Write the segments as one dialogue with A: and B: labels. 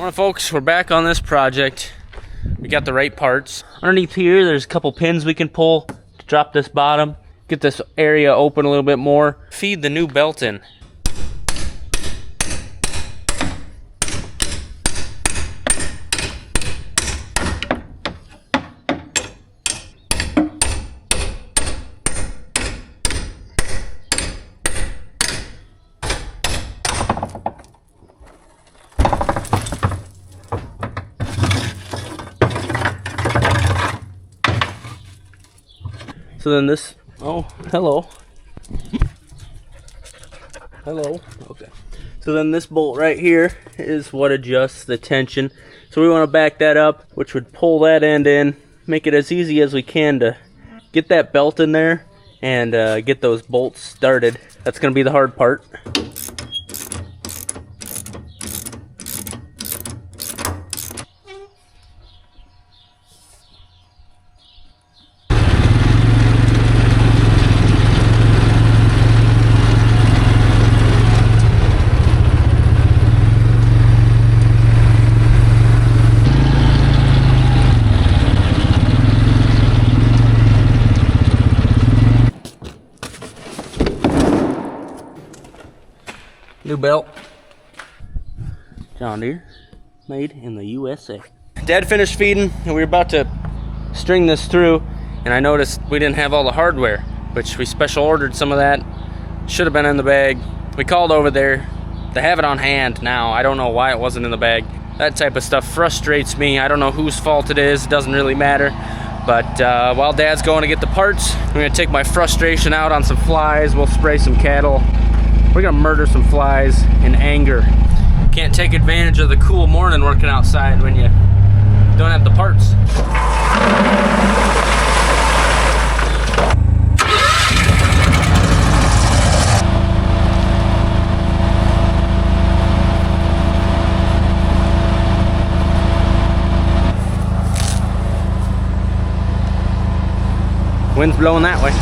A: Well, folks, we're back on this project. We got the right parts. Underneath here, there's a couple pins we can pull to drop this bottom, get this area open a little bit more, feed the new belt in. So then this, oh, hello. Hello, okay. So then this bolt right here is what adjusts the tension. So we want to back that up, which would pull that end in, make it as easy as we can to get that belt in there and get those bolts started. That's going to be the hard part. New belt, John Deere, made in the USA. Dad finished feeding and we were about to string this through, and I noticed we didn't have all the hardware, which we special ordered some of that. Should have been in the bag. We called over there. They have it on hand now. I don't know why it wasn't in the bag. That type of stuff frustrates me. I don't know whose fault it is. It doesn't really matter. But while Dad's going to get the parts, I'm gonna take my frustration out on some flies. We'll spray some cattle. We're gonna murder some flies in anger. Can't take advantage of the cool morning working outside when you don't have the parts. Wind's blowing that way.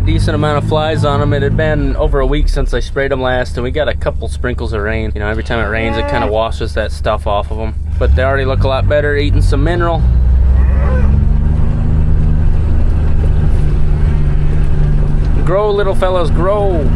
A: Decent amount of flies on them. It had been over a week since I sprayed them last, and we got a couple sprinkles of rain. You know, every time it rains it kind of washes that stuff off of them, but they already look a lot better, eating some mineral. Grow, little fellas, grow.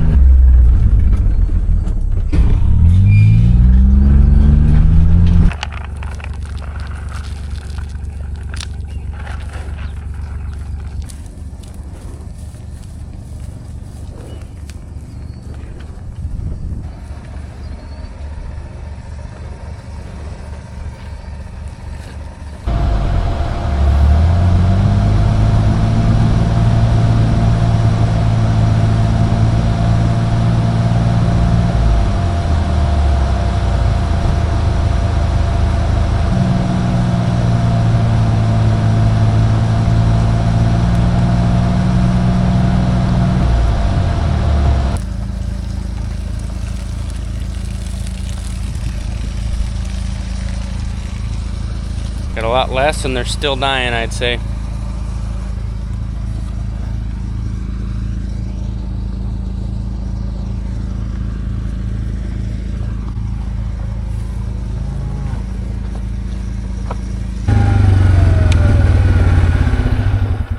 A: Got a lot less and they're still dying, I'd say.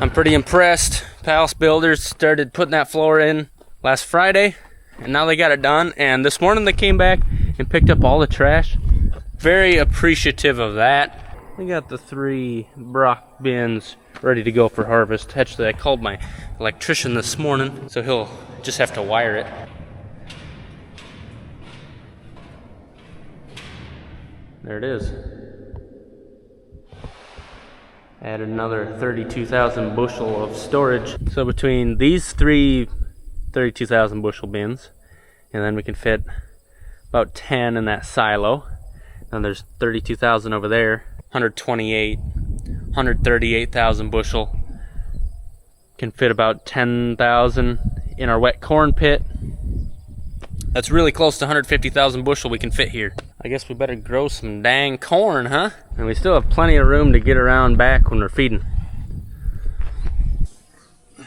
A: I'm pretty impressed. Palace Builders started putting that floor in last Friday, and now they got it done. And this morning they came back and picked up all the trash. Very appreciative of that. We got the 3 Brock bins ready to go for harvest. Actually, I called my electrician this morning, so he'll just have to wire it. There it is. Added another 32,000 bushel of storage. So between these three 32,000 bushel bins, and then we can fit about 10 in that silo. And there's 32,000 over there. 138,000 bushel. Can fit about 10,000 in our wet corn pit. That's really close to 150,000 bushel we can fit here. I guess we better grow some dang corn, huh? And we still have plenty of room to get around back when we're feeding. You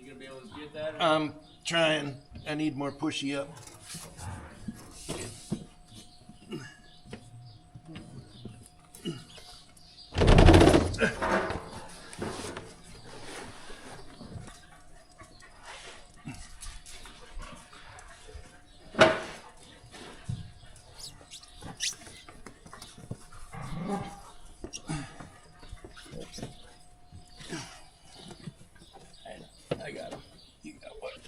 A: gonna be able to get that?
B: I'm trying. I need more pushy up.
A: I got him. You got what?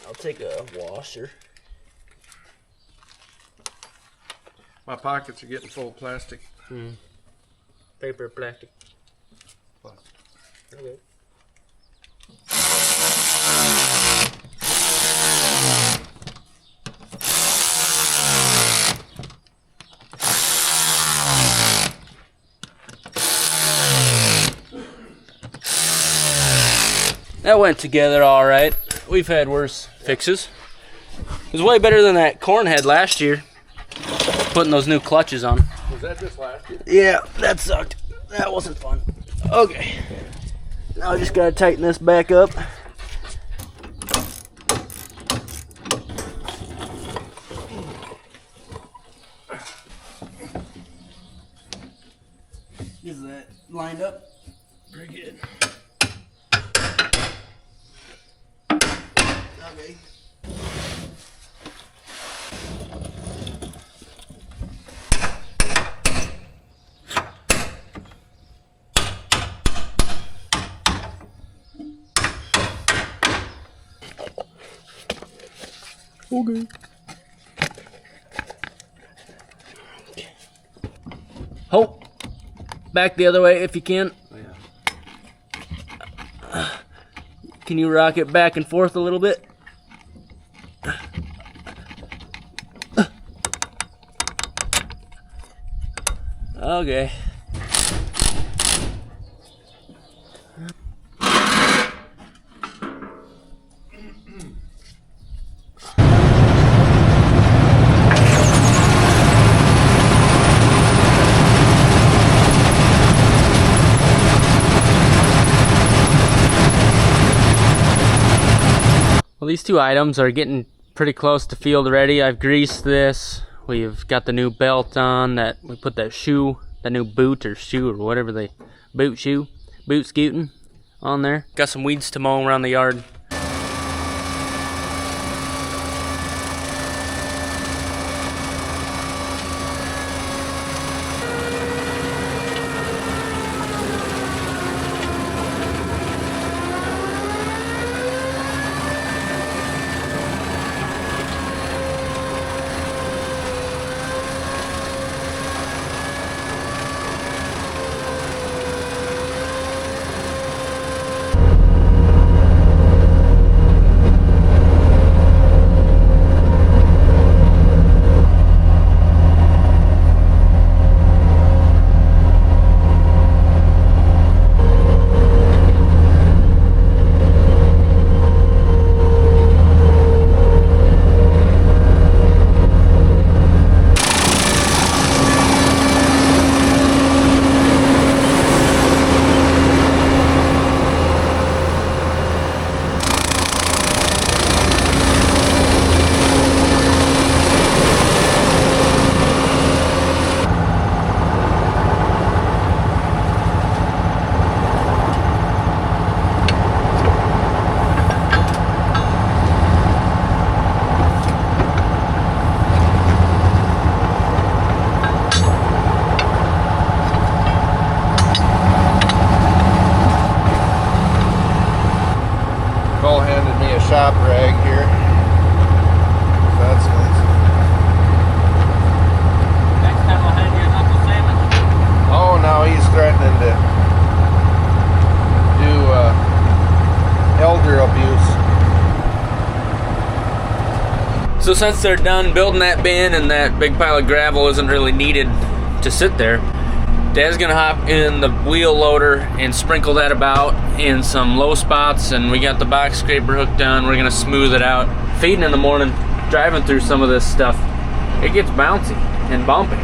A: I'll take a washer.
B: My pockets are getting full of plastic.
A: Paper, plastic.
B: Plastic.
A: Okay. That went together all right. We've had worse fixes. It was way better than that corn head last year. Putting those new clutches on.
B: Was that just last year?
A: Yeah, that sucked. That wasn't fun. Okay. Now I just gotta tighten this back up. Is that lined up?
B: Pretty good.
A: Okay. Okay. Hope. Back the other way if you can.
B: Oh, yeah.
A: Can you rock it back and forth a little bit? Okay. Well, these two items are getting pretty close to field ready. I've greased this. We've got the new belt on that we put that shoe, that new boot or shoe or whatever they boot scooting on there. Got some weeds to mow around the yard. So since they're done building that bin and that big pile of gravel isn't really needed to sit there, Dad's gonna hop in the wheel loader and sprinkle that about in some low spots, and we got the box scraper hooked on. We're gonna smooth it out. Feeding in the morning, driving through some of this stuff, it gets bouncy and bumpy.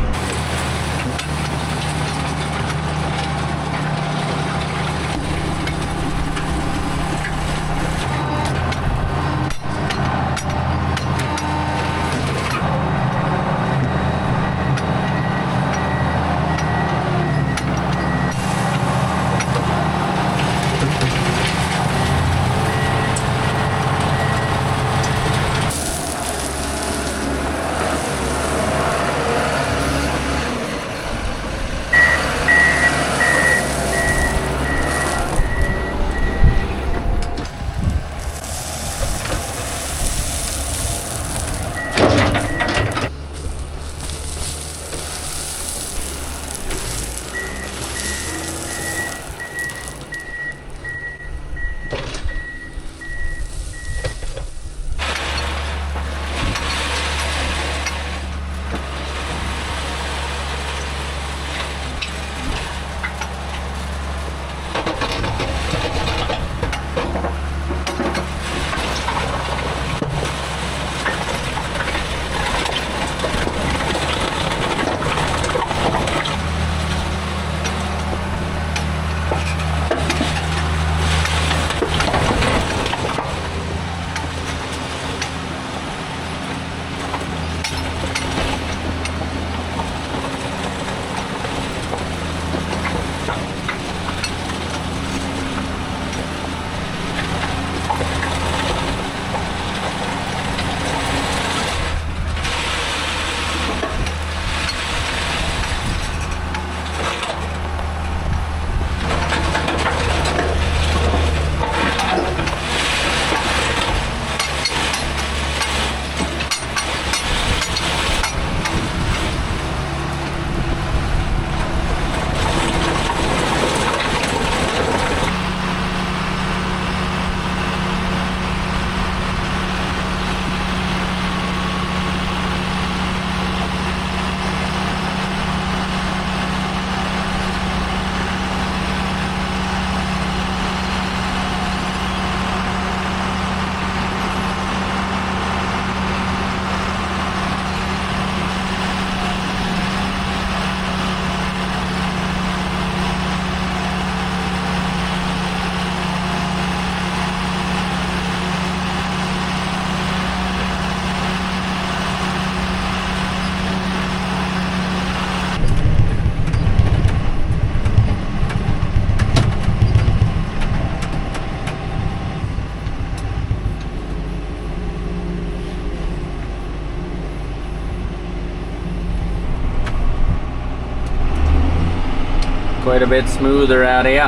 A: Quite a bit smoother out here.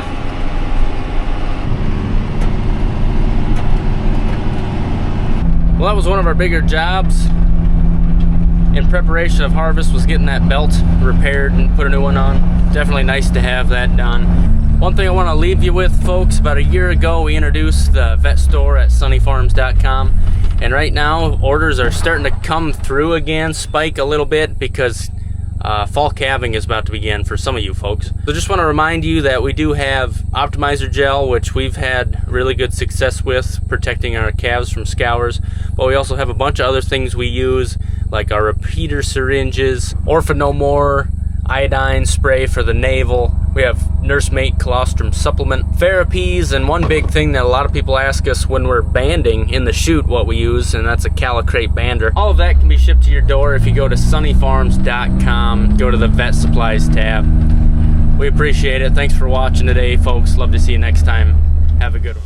A: Well, that was one of our bigger jobs in preparation of harvest, was getting that belt repaired and put a new one on. Definitely nice to have that done. One thing I want to leave you with, folks, about a year ago we introduced the vet store at sonnefarms.com, and right now orders are starting to come through again, spike a little bit, because fall calving is about to begin for some of you folks. So just want to remind you that we do have optimizer gel, which we've had really good success with protecting our calves from scours, but we also have a bunch of other things we use, like our repeater syringes, Orphanomore iodine spray for the navel. We have Nursemate colostrum supplement therapies, and one big thing that a lot of people ask us when we're banding in the chute what we use, and that's a Calicrate bander. All of that can be shipped to your door if you go to sonnefarms.com, go to the vet supplies tab. We appreciate it. Thanks for watching today, folks. Love to see you next time. Have a good one.